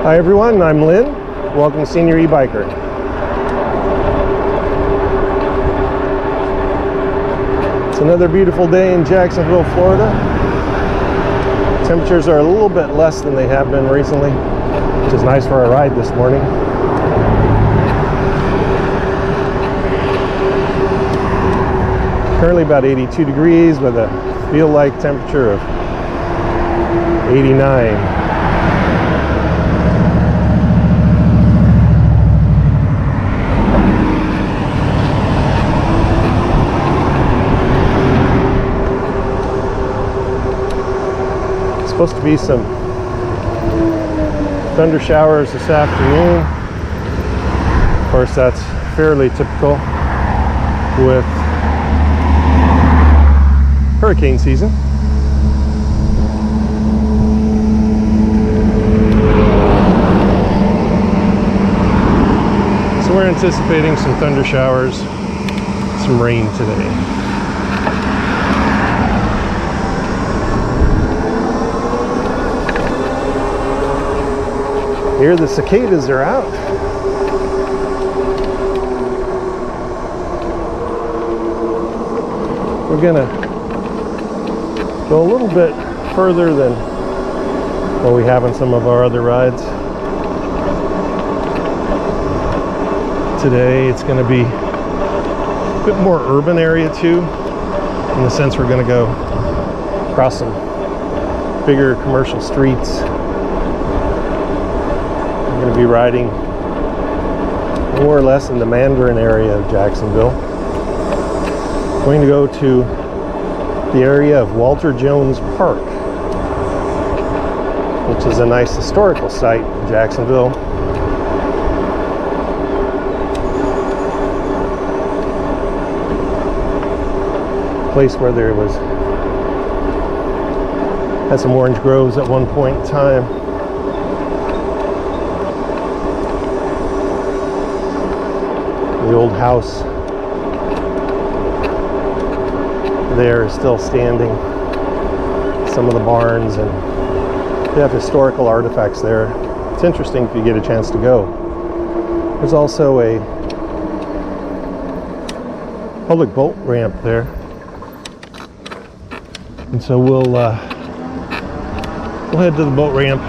Hi everyone, I'm Lynn. Welcome to SeniorEBiker. It's another beautiful day in Jacksonville, Florida. Temperatures are a little bit less than they have been recently, which is nice for our ride this morning. Currently about 82 degrees with a feel-like temperature of 89. Supposed to be some thunder showers this afternoon. Of course, that's fairly typical with hurricane season. So we're anticipating some thunder showers, some rain today. Here the cicadas are out. We're gonna go a little bit further than what we have on some of our other rides. Today it's gonna be a bit more urban area too, in the sense we're gonna go across some bigger commercial streets. We're going to be riding more or less in the Mandarin area of Jacksonville. Going to go to the area of Walter Jones Park, which is a nice historical site in Jacksonville. Place where there had some orange groves at one point in time. The old house there is still standing. Some of the barns, and they have historical artifacts there. It's interesting if you get a chance to go. There's also a public boat ramp there, and so we'll head to the boat ramp,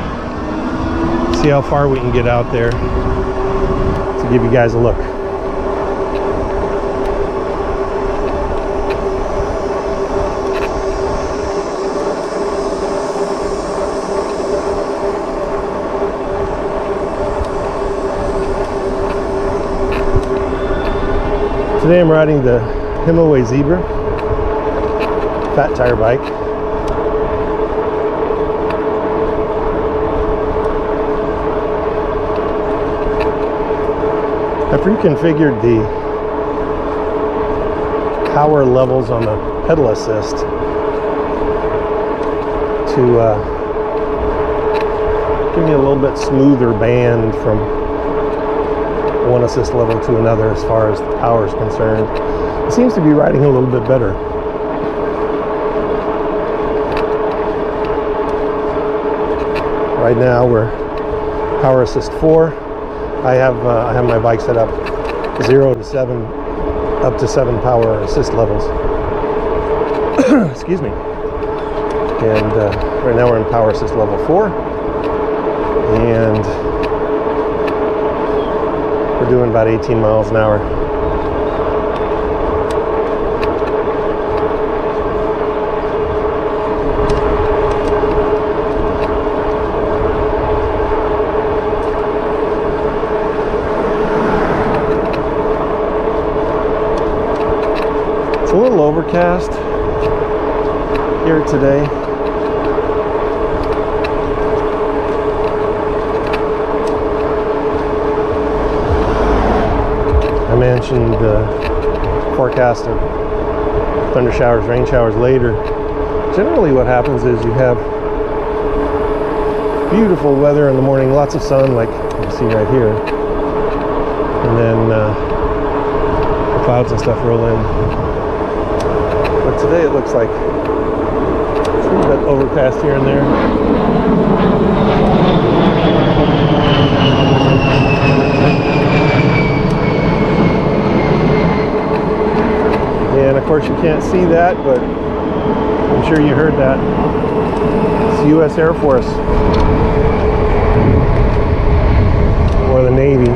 see how far we can get out there to give you guys a look. Today I'm riding the Himaway Zebra fat tire bike. I've reconfigured the power levels on the pedal assist to give me a little bit smoother band from one assist level to another as far as the power is concerned. It seems to be riding a little bit better. Right now we're power assist 4. I have my bike set up 0 to 7, up to 7 power assist levels. Excuse me. And right now we're in power assist level 4, and we're doing about 18 miles an hour. It's a little overcast here today. I mentioned the forecast of thunder showers, rain showers later. Generally what happens is you have beautiful weather in the morning, lots of sun like you can see right here, and then the clouds and stuff roll in. But today it looks like It's a little bit overcast here and there. And of course you can't see that, but I'm sure you heard that. It's the U.S. Air Force. Or the Navy.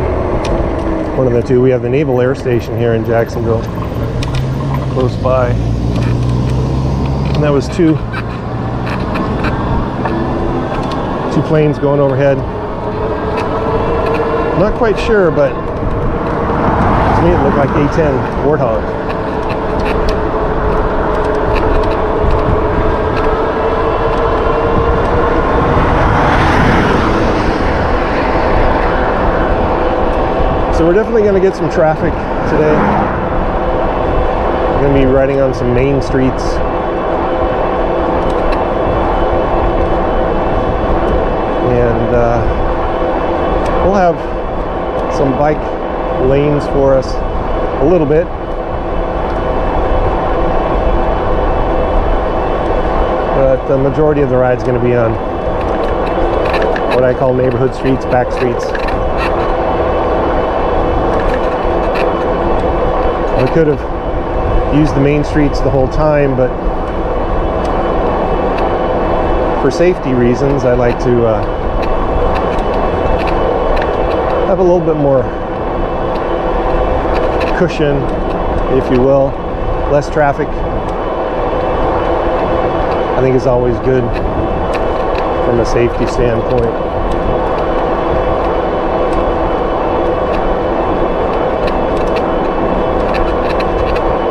One of the two. We have the Naval Air Station here in Jacksonville, close by. And that was two planes going overhead. Not quite sure, but to me it looked like A-10 Warthog. So we're definitely going to get some traffic today. We're going to be riding on some main streets. And we'll have some bike lanes for us a little bit. But the majority of the ride is going to be on what I call neighborhood streets, back streets. I could have used the main streets the whole time, but for safety reasons, I like to have a little bit more cushion, if you will, less traffic. I think is always good from a safety standpoint.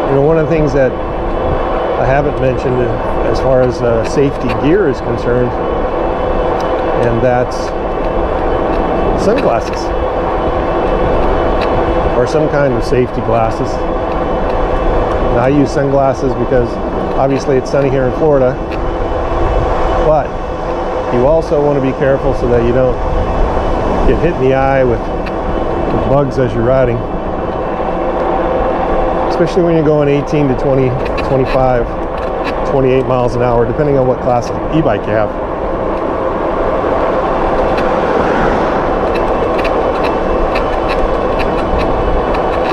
You know, one of the things that I haven't mentioned as far as safety gear is concerned, and that's sunglasses or some kind of safety glasses. And I use sunglasses because obviously it's sunny here in Florida, but you also want to be careful so that you don't get hit in the eye with bugs as you're riding. Especially when you're going 18 to 20, 25, 28 miles an hour, depending on what class of e-bike you have.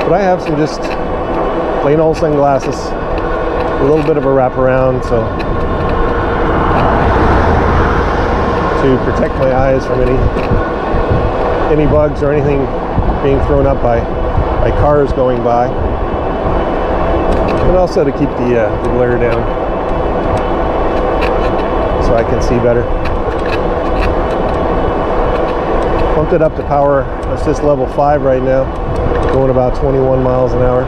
But I have some just plain old sunglasses, a little bit of a wraparound, so to protect my eyes from any bugs or anything being thrown up by cars going by. But also to keep the glare down so I can see better. Pumped it up to power assist level 5 right now, going about 21 miles an hour.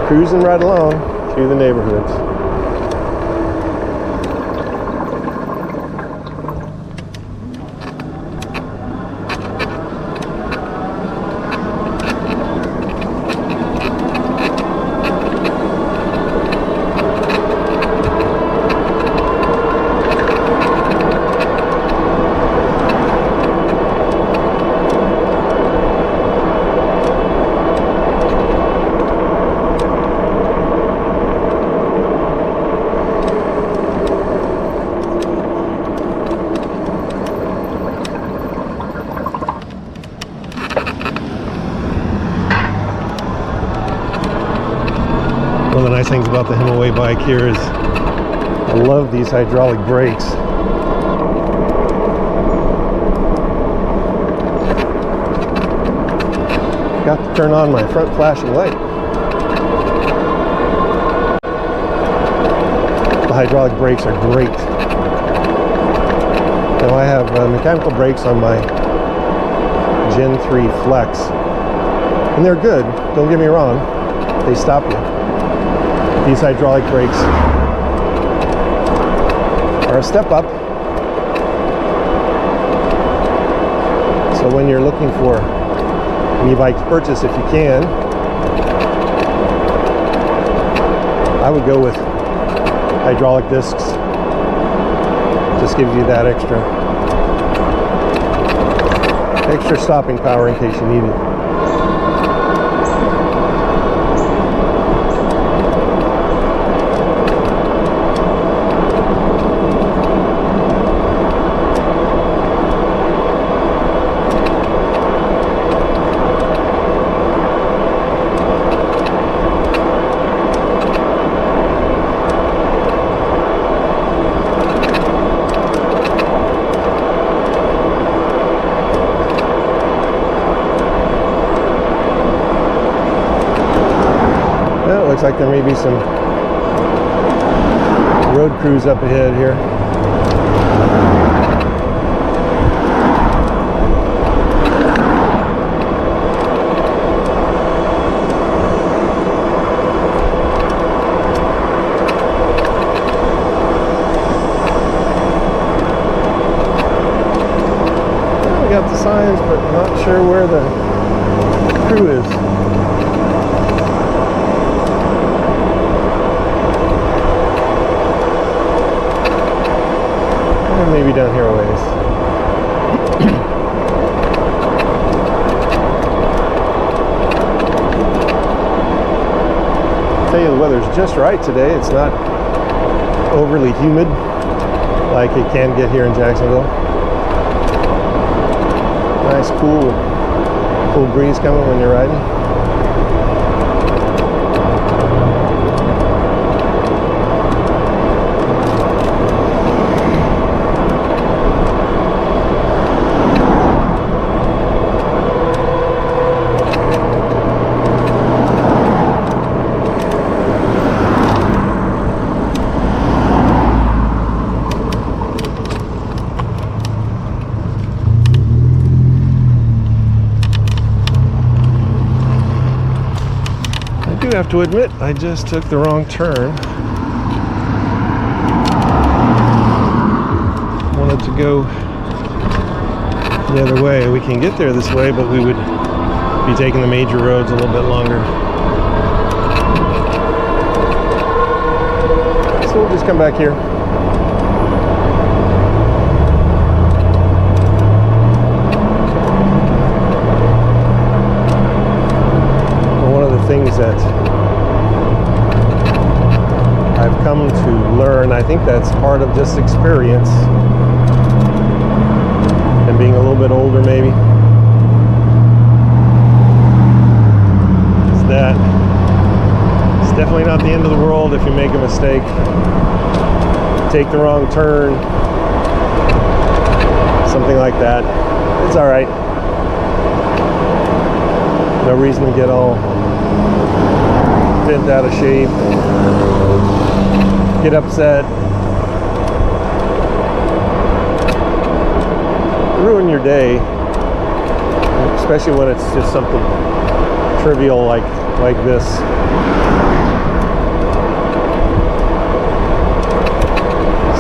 Cruising right along through the neighborhoods. One of the nice things about the Himalaya bike here is I love these hydraulic brakes. Got to turn on my front flashing light. The hydraulic brakes are great. Now I have mechanical brakes on my Gen 3 Flex, and they're good, don't get me wrong, they stop you. These hydraulic brakes are a step up. So when you're looking for an e-bike to purchase, if you can, I would go with hydraulic discs. Just gives you that extra stopping power in case you need it. looks like there may be some road crews up ahead here. Got the signs, but not sure where the crew is. And maybe down here a ways. I'll tell you, the weather's just right today. It's not overly humid like it can get here in Jacksonville. Nice cool breeze coming when you're riding. I do have to admit, I just took the wrong turn. Wanted to go the other way. We can get there this way, but we would be taking the major roads a little bit longer. So we'll just come back here. Things that I've come to learn, I think that's part of just experience and being a little bit older maybe, is that it's definitely not the end of the world if you make a mistake, take the wrong turn, something like that. It's all right. No reason to get all bent out of shape, get upset, ruin your day, especially when it's just something trivial like this.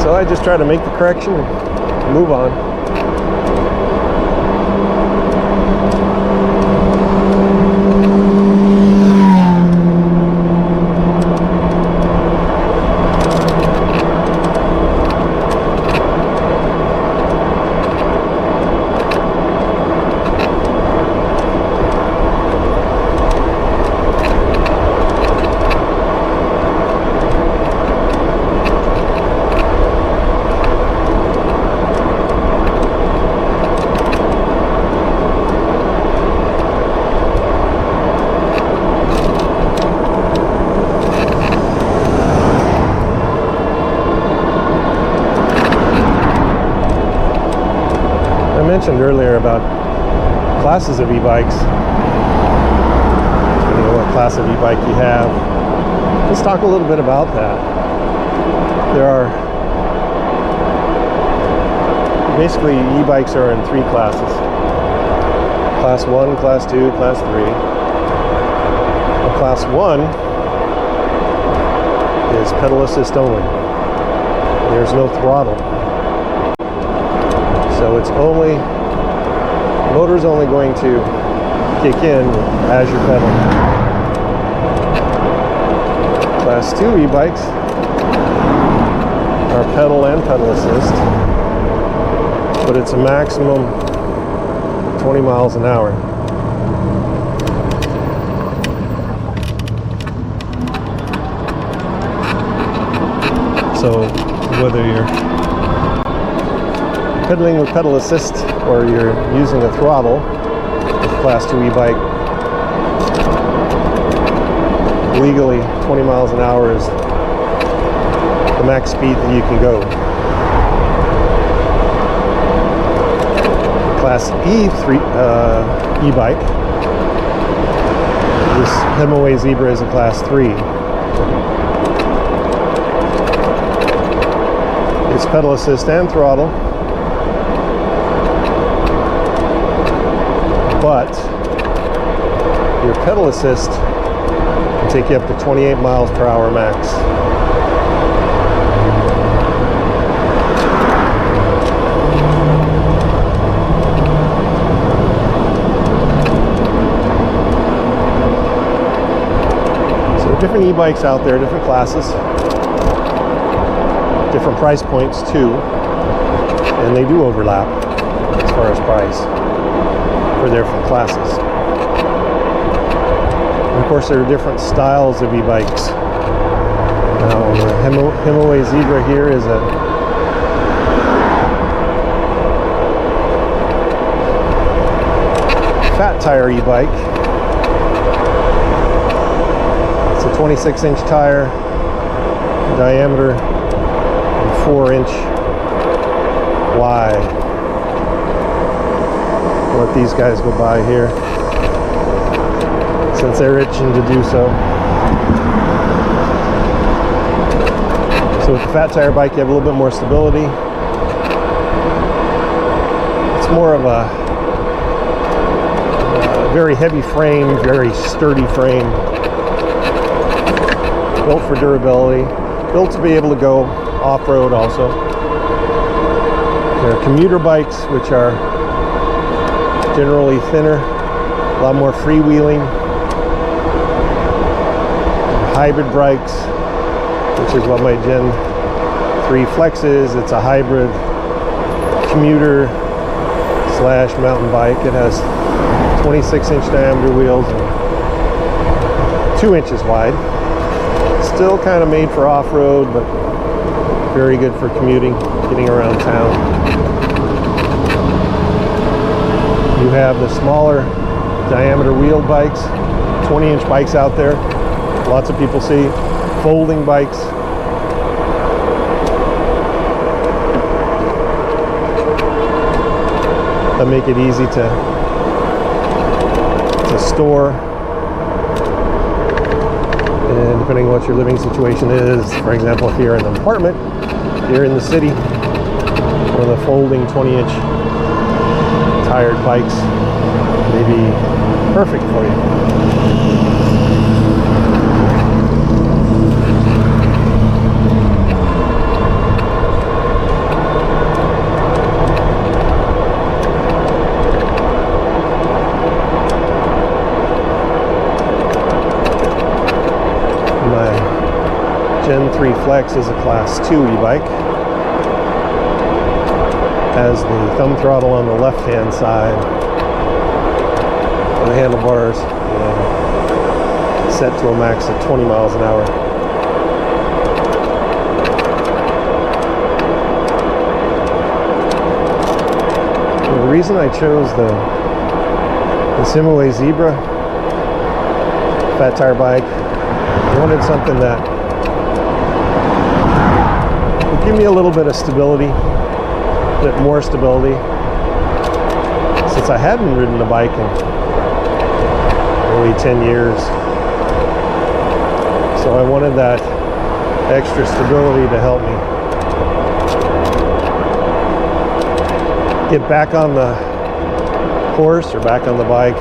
So I just try to make the correction and move on. I mentioned earlier about classes of e-bikes. Depending on what class of e-bike you have. Let's talk a little bit about that. There are basically e-bikes are in 3 classes. Class 1, Class 2, Class 3. Well, Class 1 is pedal assist only. There's no throttle. So it's only, motor's only going to kick in as you're pedaling. Class 2 e-bikes are pedal and pedal assist, but it's a maximum 20 miles an hour. So whether you're pedaling with pedal assist or you're using a throttle with Class 2 e-bike, legally 20 miles an hour is the max speed that you can go. Class E3 e-bike, this Hemaway Zebra is a Class 3. It's pedal assist and throttle, but your pedal assist can take you up to 28 miles per hour max. So different e-bikes out there, different classes, different price points too, and they do overlap as far as price for their different classes. And of course, there are different styles of e-bikes. Now, the Himalaya Zebra here is a fat tire e-bike. It's a 26-inch tire, diameter, and 4-inch wide. I'll let these guys go by here, since they're itching to do so. So with the fat tire bike, you have a little bit more stability. It's more of a very heavy frame, very sturdy frame, built for durability, built to be able to go off-road also. There are commuter bikes, which are generally thinner, a lot more freewheeling. Hybrid bikes, which is what my Gen 3 Flex is. It's a hybrid commuter slash mountain bike. It has 26-inch diameter wheels and 2 inches wide. Still kind of made for off-road, but very good for commuting, getting around town. You have the smaller diameter wheeled bikes, 20-inch bikes out there. Lots of people see folding bikes. That make it easy to store. And depending on what your living situation is, for example, if you're in an apartment, you're in the city, one of the folding 20-inch tired bikes may be perfect for you. Gen 3 Flex is a Class 2 e-bike. Has the thumb throttle on the left-hand side of the handlebars, and set to a max of 20 miles an hour. And the reason I chose the Himalaya Zebra fat tire bike, I wanted something that give me a little bit of stability, a bit more stability, since I hadn't ridden a bike in nearly 10 years. So I wanted that extra stability to help me get back on the horse or back on the bike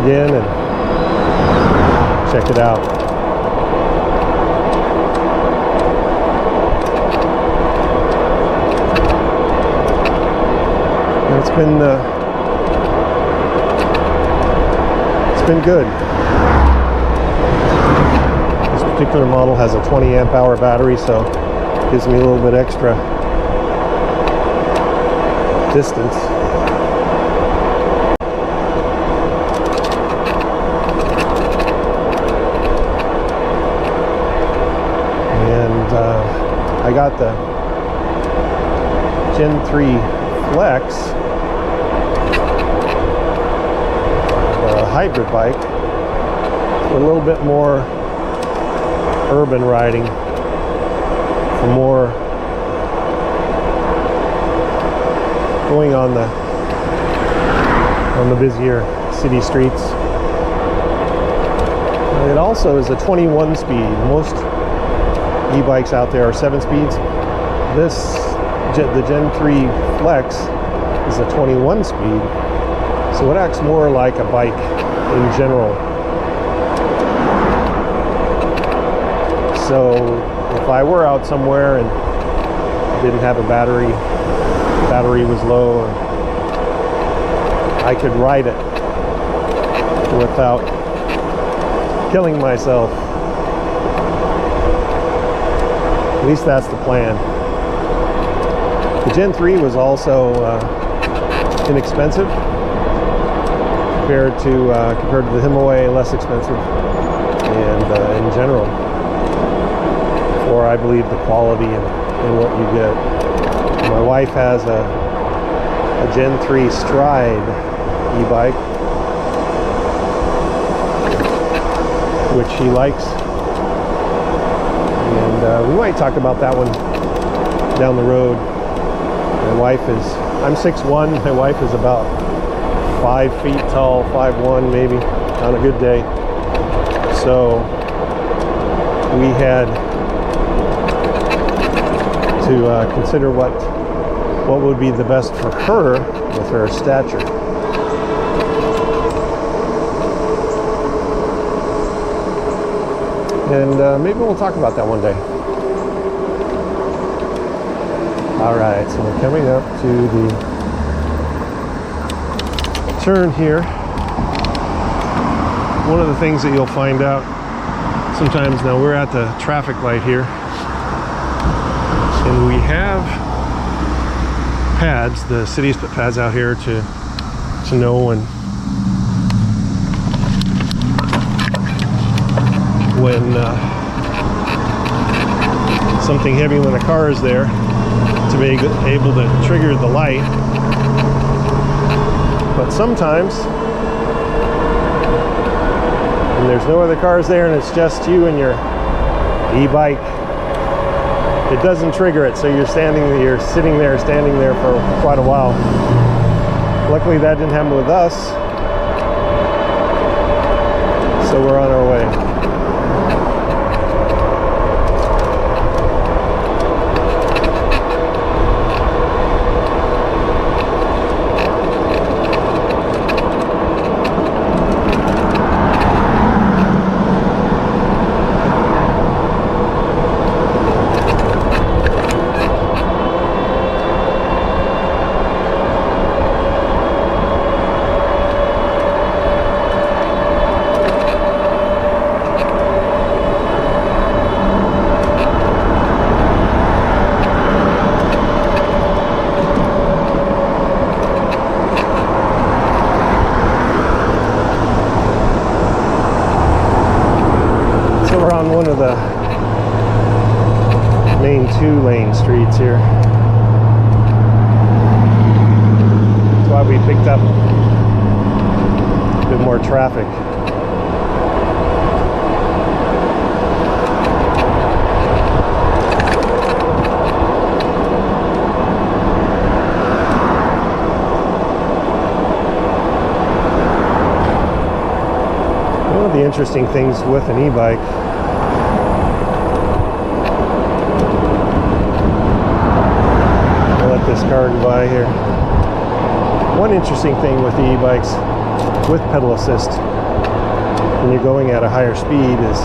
again and check it out. It's been good. This particular model has a 20 amp hour battery, so it gives me a little bit extra distance. And I got the Gen 3 Flex, hybrid bike, for a little bit more urban riding, for more going on the busier city streets. It also is a 21 speed. Most e-bikes out there are 7 speeds. The Gen 3 Flex is a 21 speed, so it acts more like a bike in general. So if I were out somewhere and didn't have a battery was low, I could ride it without killing myself. At least that's the plan. The Gen 3 was also inexpensive compared to the Himalaya, less expensive, and in general, for I believe the quality and what you get. My wife has a Gen 3 Stride e-bike, which she likes, and we might talk about that one down the road. My wife is, I'm 6'1", my wife is about 5 feet tall, 5'1" maybe, on a good day. So we had to consider what would be the best for her with her stature. And maybe we'll talk about that one day. Alright, so we're coming up to the turn here. One of the things that you'll find out sometimes, now we're at the traffic light here, and we have pads, the city's put pads out here to know when something heavy, when a car is there, to be able to trigger the light. But sometimes when there's no other cars there and it's just you and your e-bike, it doesn't trigger it, so you're standing there for quite a while. Luckily that didn't happen with us, so we're on our way. One of the main 2-lane streets here. That's why we picked up a bit more traffic. One of the interesting things with an e-bike, this car go by here. One interesting thing with the e-bikes with pedal assist when you're going at a higher speed is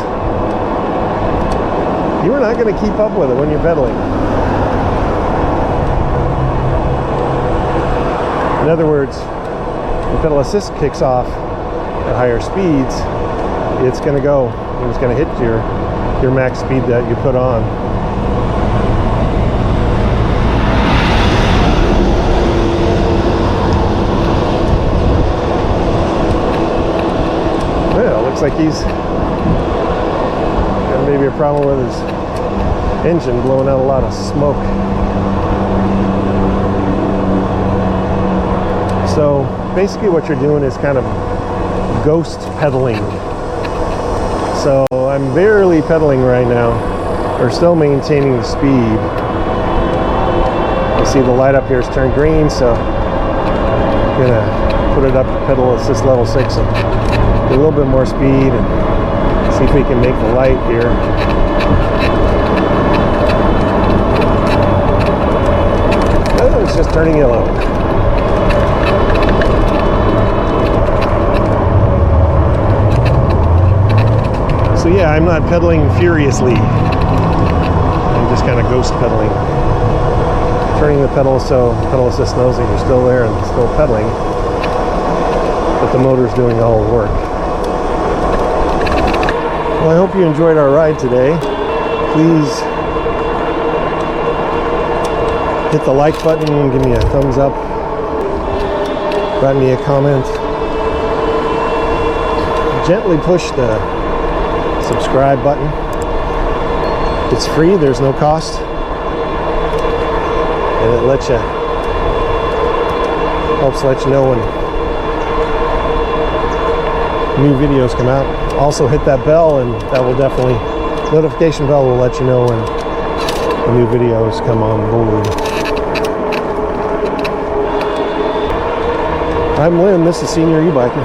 you are not going to keep up with it when you're pedaling. In other words, when pedal assist kicks off at higher speeds, it's going to go and it's going to hit your max speed that you put on. Looks like he's got maybe a problem with his engine blowing out a lot of smoke. So basically what you're doing is kind of ghost pedaling. So I'm barely pedaling right now. We're still maintaining the speed. You see the light up here is turned green, so I'm gonna put it up to pedal assist level 6 and a little bit more speed and See if we can make the light here. Oh, it's just turning yellow. So yeah, I'm not pedaling furiously. I'm just kind of ghost pedaling. Turning the pedal so pedal assist knows that you're still there and still pedaling, but the motor's doing all the work. Well, I hope you enjoyed our ride today. Please hit the like button, give me a thumbs up, write me a comment. Gently push the subscribe button. It's free, there's no cost. And it helps let you know when new videos come out. Also hit that bell, and that will definitely, notification bell will let you know when the new videos come on board. I'm Lynn, this is Senior Ebiker.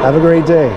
Have a great day.